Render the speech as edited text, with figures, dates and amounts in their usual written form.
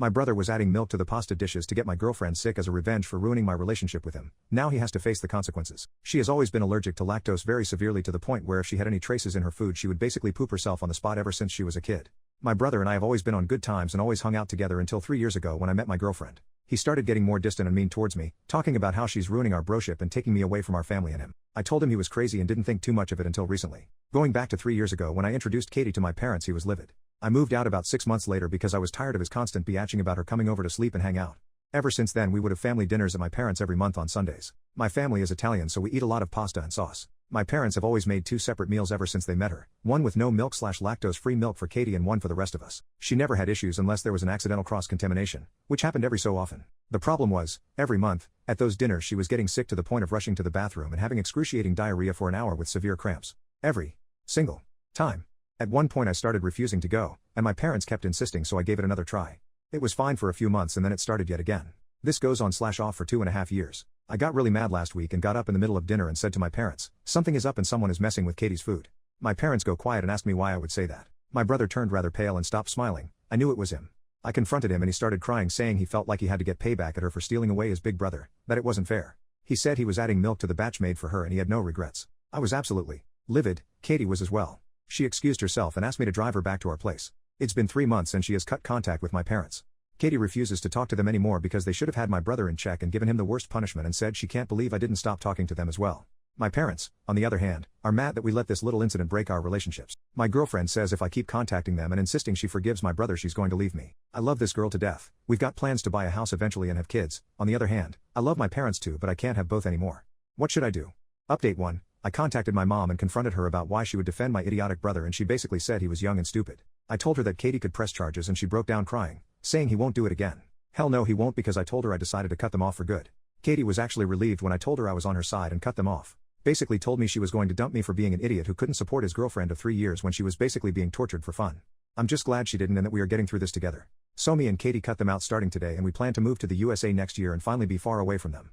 My brother was adding milk to the pasta dishes to get my girlfriend sick as a revenge for ruining my relationship with him. Now he has to face the consequences. She has always been allergic to lactose very severely to the point where if she had any traces in her food she would basically poop herself on the spot ever since she was a kid. My brother and I have always been on good times and always hung out together until 3 years ago when I met my girlfriend. He started getting more distant and mean towards me, talking about how she's ruining our broship and taking me away from our family and him. I told him he was crazy and didn't think too much of it until recently. Going back to 3 years ago when I introduced Katie to my parents, he was livid. I moved out about 6 months later because I was tired of his constant bitching about her coming over to sleep and hang out. Ever since then we would have family dinners at my parents' every month on Sundays. My family is Italian so we eat a lot of pasta and sauce. My parents have always made 2 separate meals ever since they met her, one with no milk/lactose-free milk for Katie and one for the rest of us. She never had issues unless there was an accidental cross-contamination, which happened every so often. The problem was, every month, at those dinners she was getting sick to the point of rushing to the bathroom and having excruciating diarrhea for an hour with severe cramps. Every single time. At one point I started refusing to go, and my parents kept insisting so I gave it another try. It was fine for a few months and then it started yet again. This goes on/off for 2.5 years. I got really mad last week and got up in the middle of dinner and said to my parents, something is up and someone is messing with Katie's food. My parents go quiet and ask me why I would say that. My brother turned rather pale and stopped smiling. I knew it was him. I confronted him and he started crying saying he felt like he had to get payback at her for stealing away his big brother, that it wasn't fair. He said he was adding milk to the batch made for her and he had no regrets. I was absolutely livid. Katie was as well. She excused herself and asked me to drive her back to our place. It's been 3 months and she has cut contact with my parents. Katie refuses to talk to them anymore because they should have had my brother in check and given him the worst punishment and said she can't believe I didn't stop talking to them as well. My parents, on the other hand, are mad that we let this little incident break our relationships. My girlfriend says if I keep contacting them and insisting she forgives my brother she's going to leave me. I love this girl to death. We've got plans to buy a house eventually and have kids. On the other hand, I love my parents too but I can't have both anymore. What should I do? Update 1. I contacted my mom and confronted her about why she would defend my idiotic brother and she basically said he was young and stupid. I told her that Katie could press charges and she broke down crying, saying he won't do it again. Hell no he won't because I told her I decided to cut them off for good. Katie was actually relieved when I told her I was on her side and cut them off. Basically told me she was going to dump me for being an idiot who couldn't support his girlfriend of 3 years when she was basically being tortured for fun. I'm just glad she didn't and that we are getting through this together. So me and Katie cut them out starting today and we plan to move to the USA next year and finally be far away from them.